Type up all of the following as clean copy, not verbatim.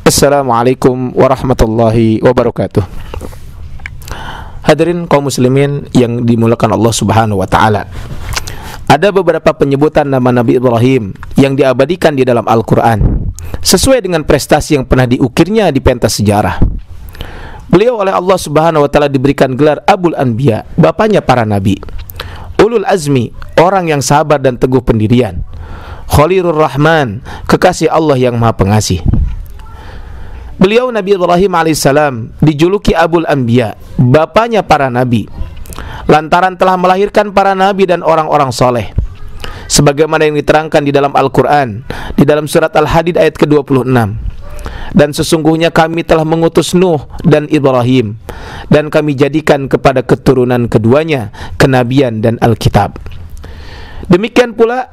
Assalamualaikum warahmatullahi wabarakatuh. Hadirin kaum muslimin yang dimuliakan Allah Subhanahu wa taala. Ada beberapa penyebutan nama Nabi Ibrahim yang diabadikan di dalam Al-Qur'an sesuai dengan prestasi yang pernah diukirnya di pentas sejarah. Beliau oleh Allah Subhanahu wa taala diberikan gelar Abul Anbiya, bapaknya para nabi. Ulul Azmi, orang yang sabar dan teguh pendirian. Khalilur Rahman, kekasih Allah yang Maha Pengasih. Beliau Nabi Ibrahim alaihissalam dijuluki Abul Anbiya, bapaknya para nabi, lantaran telah melahirkan para nabi dan orang-orang soleh, sebagaimana yang diterangkan di dalam Al-Quran, di dalam surat Al-Hadid ayat ke-26. Dan sesungguhnya kami telah mengutus Nuh dan Ibrahim, dan kami jadikan kepada keturunan keduanya kenabian dan Alkitab. Demikian pula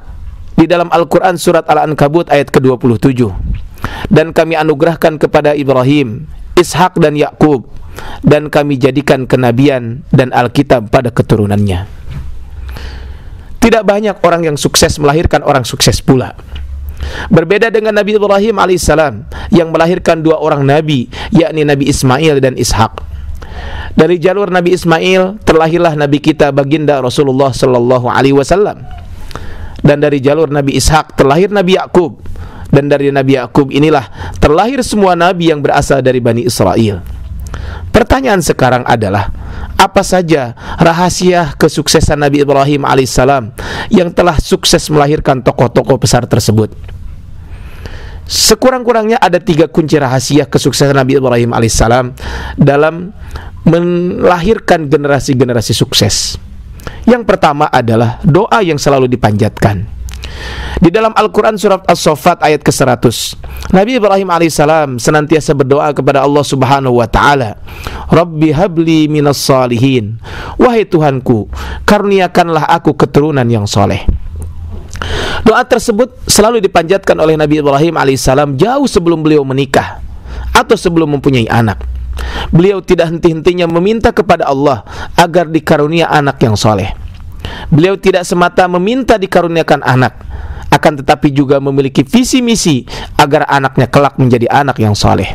di dalam Al-Quran surat Al-Ankabut ayat ke-27. Dan kami anugerahkan kepada Ibrahim, Ishak dan Yakub, dan kami jadikan kenabian dan Alkitab pada keturunannya. Tidak banyak orang yang sukses melahirkan orang sukses pula. Berbeda dengan Nabi Ibrahim alaihissalam yang melahirkan dua orang nabi, yakni Nabi Ismail dan Ishak. Dari jalur Nabi Ismail terlahirlah Nabi kita baginda Rasulullah sallallahu alaihi wasallam. Dan dari jalur Nabi Ishak terlahir Nabi Yakub. Dan dari Nabi Yakub inilah terlahir semua nabi yang berasal dari Bani Israel. Pertanyaan sekarang adalah, apa saja rahasia kesuksesan Nabi Ibrahim alaihissalam yang telah sukses melahirkan tokoh-tokoh besar tersebut? Sekurang-kurangnya ada 3 kunci rahasia kesuksesan Nabi Ibrahim alaihissalam dalam melahirkan generasi-generasi sukses. Yang pertama adalah doa yang selalu dipanjatkan. Di dalam Al-Quran surat As-Saffat ayat ke-100, Nabi Ibrahim alaihissalam senantiasa berdoa kepada Allah Subhanahu wa ta'ala, Rabbi habli minas salihin, wahai Tuhanku, karuniakanlah aku keturunan yang soleh. Doa tersebut selalu dipanjatkan oleh Nabi Ibrahim alaihissalam jauh sebelum beliau menikah atau sebelum mempunyai anak. Beliau tidak henti-hentinya meminta kepada Allah agar dikarunia anak yang soleh. Beliau tidak semata meminta dikaruniakan anak, akan tetapi juga memiliki visi misi agar anaknya kelak menjadi anak yang soleh.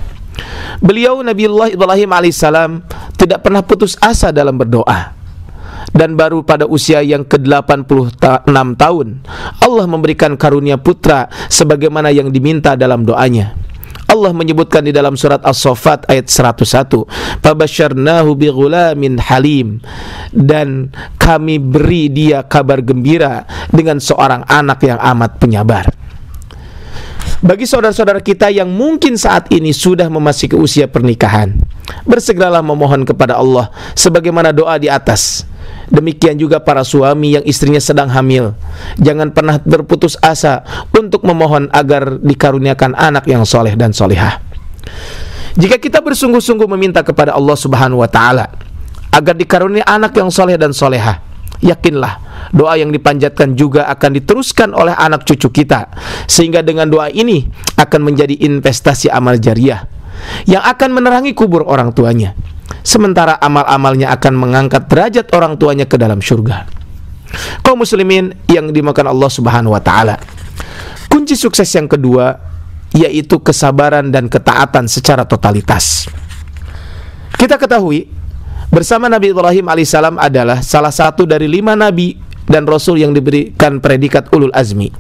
Beliau Nabiullah Ibrahim alaihissalam tidak pernah putus asa dalam berdoa. Dan baru pada usia yang ke-86 tahun Allah memberikan karunia putra sebagaimana yang diminta dalam doanya. Allah menyebutkan di dalam surat As-Saffat ayat 101, Fabasyarnahu bighulamin halim, dan kami beri dia kabar gembira dengan seorang anak yang amat penyabar. Bagi saudara-saudara kita yang mungkin saat ini sudah memasuki usia pernikahan, bersegeralah memohon kepada Allah sebagaimana doa di atas. Demikian juga para suami yang istrinya sedang hamil, jangan pernah berputus asa untuk memohon agar dikaruniakan anak yang soleh dan solehah. Jika kita bersungguh-sungguh meminta kepada Allah Subhanahu wa ta'ala agar dikaruniai anak yang soleh dan solehah, yakinlah doa yang dipanjatkan juga akan diteruskan oleh anak cucu kita, sehingga dengan doa ini akan menjadi investasi amal jariah yang akan menerangi kubur orang tuanya, sementara amal-amalnya akan mengangkat derajat orang tuanya ke dalam surga. Kaum muslimin yang dimuliakan Allah Subhanahu wa ta'ala, kunci sukses yang kedua yaitu kesabaran dan ketaatan secara totalitas. Kita ketahui bersama Nabi Ibrahim alaihissalam adalah salah satu dari 5 nabi dan rasul yang diberikan predikat ulul azmi.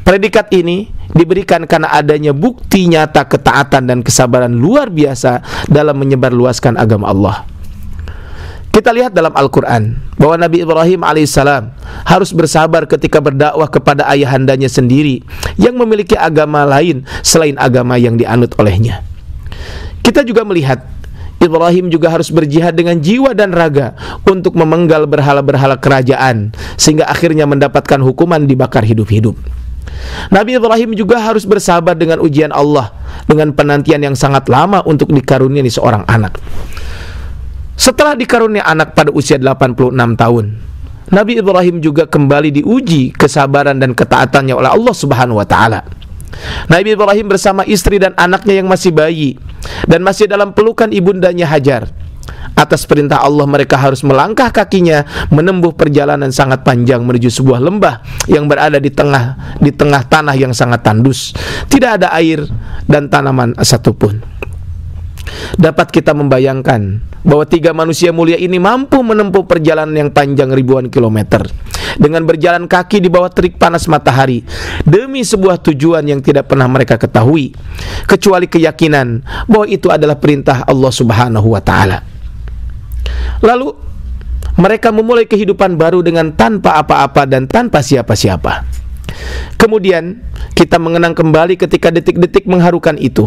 Predikat ini diberikan karena adanya bukti nyata ketaatan dan kesabaran luar biasa dalam menyebarluaskan agama Allah. Kita lihat dalam Al-Quran bahwa Nabi Ibrahim alaihissalam harus bersabar ketika berdakwah kepada ayahandanya sendiri yang memiliki agama lain selain agama yang dianut olehnya. Kita juga melihat Ibrahim juga harus berjihad dengan jiwa dan raga untuk memenggal berhala-berhala kerajaan, sehingga akhirnya mendapatkan hukuman dibakar hidup-hidup. Nabi Ibrahim juga harus bersabar dengan ujian Allah, dengan penantian yang sangat lama untuk dikaruniai seorang anak. Setelah dikaruniai anak pada usia 86 tahun, Nabi Ibrahim juga kembali diuji kesabaran dan ketaatannya oleh Allah Subhanahu wa ta'ala. Nabi Ibrahim bersama istri dan anaknya yang masih bayi dan masih dalam pelukan ibundanya Hajar. Atas perintah Allah mereka harus melangkah kakinya menempuh perjalanan sangat panjang menuju sebuah lembah yang berada di tengah tanah yang sangat tandus. Tidak ada air dan tanaman satupun. Dapat kita membayangkan bahwa 3 manusia mulia ini mampu menempuh perjalanan yang panjang ribuan kilometer dengan berjalan kaki di bawah terik panas matahari demi sebuah tujuan yang tidak pernah mereka ketahui kecuali keyakinan bahwa itu adalah perintah Allah Subhanahu wa taala. Lalu mereka memulai kehidupan baru dengan tanpa apa-apa dan tanpa siapa-siapa. Kemudian kita mengenang kembali ketika detik-detik mengharukan itu,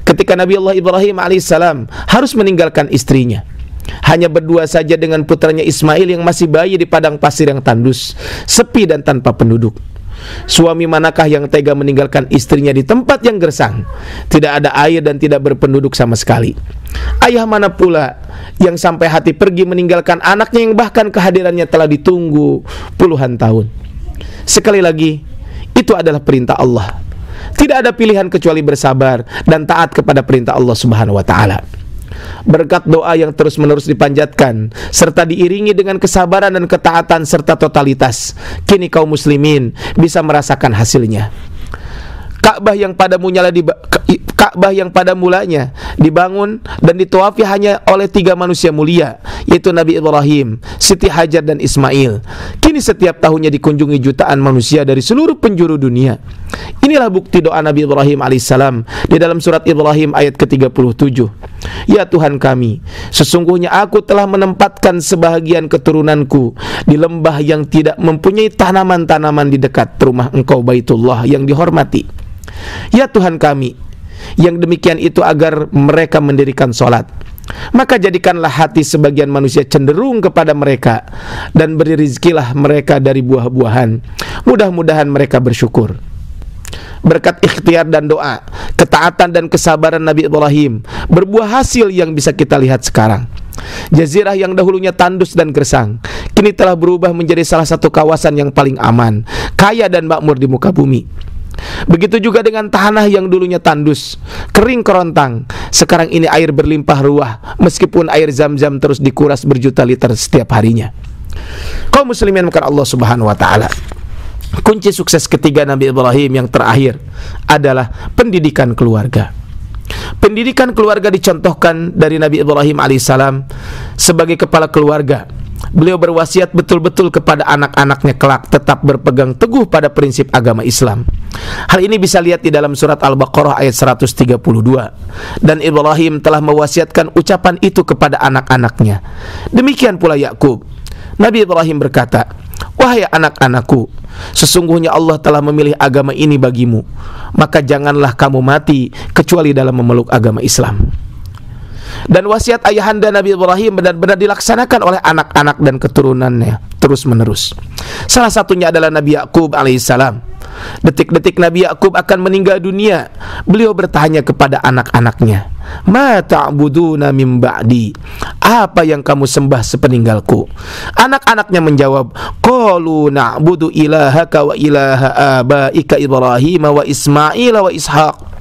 ketika Nabi Allah Ibrahim alaihissalam harus meninggalkan istrinya, hanya berdua saja dengan putranya Ismail yang masih bayi di padang pasir yang tandus, sepi dan tanpa penduduk. Suami manakah yang tega meninggalkan istrinya di tempat yang gersang, tidak ada air dan tidak berpenduduk sama sekali? Ayah mana pula yang sampai hati pergi meninggalkan anaknya yang bahkan kehadirannya telah ditunggu puluhan tahun? Sekali lagi, itu adalah perintah Allah. Tidak ada pilihan kecuali bersabar dan taat kepada perintah Allah Subhanahu wa taala. Berkat doa yang terus-menerus dipanjatkan serta diiringi dengan kesabaran dan ketaatan serta totalitas, kini kaum muslimin bisa merasakan hasilnya. Ka'bah yang pada mulanya dibangun dan ditawafi hanya oleh 3 manusia mulia, yaitu Nabi Ibrahim, Siti Hajar dan Ismail, kini setiap tahunnya dikunjungi jutaan manusia dari seluruh penjuru dunia. Inilah bukti doa Nabi Ibrahim alaihissalam di dalam surat Ibrahim ayat ke-37. Ya Tuhan kami, sesungguhnya aku telah menempatkan sebahagian keturunanku di lembah yang tidak mempunyai tanaman-tanaman di dekat rumah Engkau Baitullah yang dihormati. Ya Tuhan kami, yang demikian itu agar mereka mendirikan sholat, maka jadikanlah hati sebagian manusia cenderung kepada mereka dan beri rizkilah mereka dari buah-buahan. Mudah-mudahan mereka bersyukur. Berkat ikhtiar dan doa, ketaatan dan kesabaran Nabi Ibrahim berbuah hasil yang bisa kita lihat sekarang. Jazirah yang dahulunya tandus dan gersang kini telah berubah menjadi salah satu kawasan yang paling aman, kaya dan makmur di muka bumi. Begitu juga dengan tanah yang dulunya tandus, kering kerontang, sekarang ini air berlimpah ruah, meskipun air Zam-Zam terus dikuras berjuta liter setiap harinya. Kaum muslimin maka Allah Subhanahu wa taala, kunci sukses ketiga Nabi Ibrahim yang terakhir adalah pendidikan keluarga. Pendidikan keluarga dicontohkan dari Nabi Ibrahim alaihissalam sebagai kepala keluarga. Beliau berwasiat betul-betul kepada anak-anaknya kelak tetap berpegang teguh pada prinsip agama Islam. Hal ini bisa lihat di dalam surat Al-Baqarah ayat 132. Dan Ibrahim telah mewasiatkan ucapan itu kepada anak-anaknya. Demikian pula Yakub. Nabi Ibrahim berkata, "Wahai anak-anakku, sesungguhnya Allah telah memilih agama ini bagimu, maka janganlah kamu mati kecuali dalam memeluk agama Islam." Dan wasiat ayahanda Nabi Ibrahim benar-benar dilaksanakan oleh anak-anak dan keturunannya terus-menerus. Salah satunya adalah Nabi Yakub alaihissalam. Detik-detik Nabi Yakub akan meninggal dunia, beliau bertanya kepada anak-anaknya, "Ma ta'buduna min ba'di?" Apa yang kamu sembah sepeninggalku? Anak-anaknya menjawab, "Qalu na'budu ilahaka wa ilaha abaika Ibrahim wa Ismail wa Ishaq."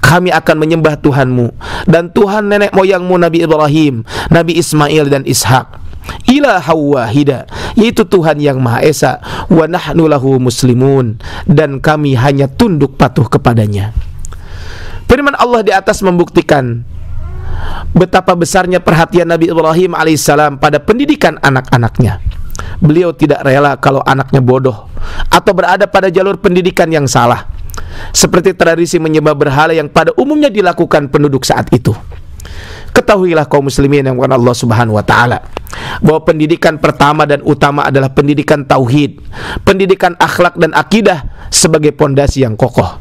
Kami akan menyembah Tuhanmu dan Tuhan nenek moyangmu Nabi Ibrahim, Nabi Ismail dan Ishak. Ilaha wahida, yaitu Tuhan yang Maha Esa. Wa nahnu lahu muslimun, dan kami hanya tunduk patuh kepadanya. Firman Allah di atas membuktikan betapa besarnya perhatian Nabi Ibrahim alaihissalam pada pendidikan anak-anaknya. Beliau tidak rela kalau anaknya bodoh atau berada pada jalur pendidikan yang salah, seperti tradisi menyembah berhala yang pada umumnya dilakukan penduduk saat itu. Ketahuilah kaum muslimin yang bukan Allah Subhanahu wa taala, bahwa pendidikan pertama dan utama adalah pendidikan tauhid, pendidikan akhlak dan akidah sebagai pondasi yang kokoh.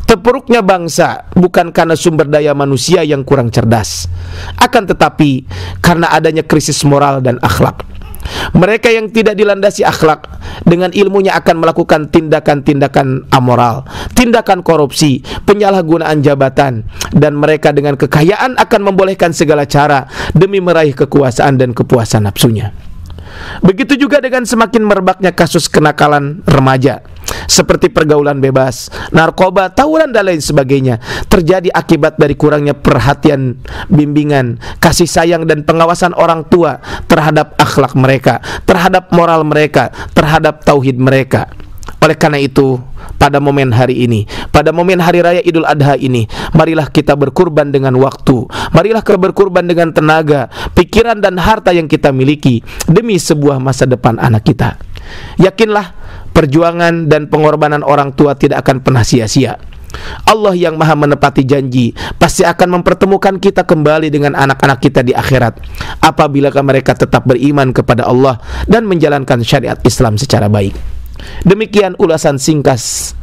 Terpuruknya bangsa bukan karena sumber daya manusia yang kurang cerdas, akan tetapi karena adanya krisis moral dan akhlak. Mereka yang tidak dilandasi akhlak dengan ilmunya akan melakukan tindakan-tindakan amoral, tindakan korupsi, penyalahgunaan jabatan, dan mereka dengan kekayaan akan membolehkan segala cara demi meraih kekuasaan dan kepuasan nafsunya. Begitu juga dengan semakin merebaknya kasus kenakalan remaja, seperti pergaulan bebas, narkoba, tawuran dan lain sebagainya, terjadi akibat dari kurangnya perhatian, bimbingan, kasih sayang dan pengawasan orang tua terhadap akhlak mereka, terhadap moral mereka, terhadap tauhid mereka. Oleh karena itu, pada momen hari ini, pada momen hari raya Idul Adha ini, marilah kita berkurban dengan waktu, marilah kita berkurban dengan tenaga, pikiran dan harta yang kita miliki demi sebuah masa depan anak kita. Yakinlah, perjuangan dan pengorbanan orang tua tidak akan pernah sia-sia. Allah yang maha menepati janji pasti akan mempertemukan kita kembali dengan anak-anak kita di akhirat, apabila mereka tetap beriman kepada Allah dan menjalankan syariat Islam secara baik. Demikian ulasan singkat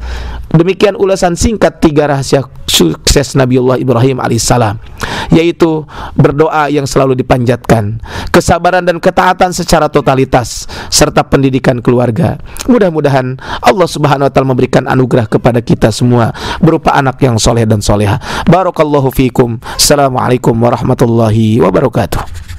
3 rahasia sukses Nabiullah Ibrahim alaihissalam, yaitu berdoa yang selalu dipanjatkan, kesabaran dan ketaatan secara totalitas, serta pendidikan keluarga. Mudah-mudahan Allah Subhanahu wa taala memberikan anugerah kepada kita semua berupa anak yang soleh dan soleha. Barakallahu fikum. Assalamualaikum warahmatullahi wabarakatuh.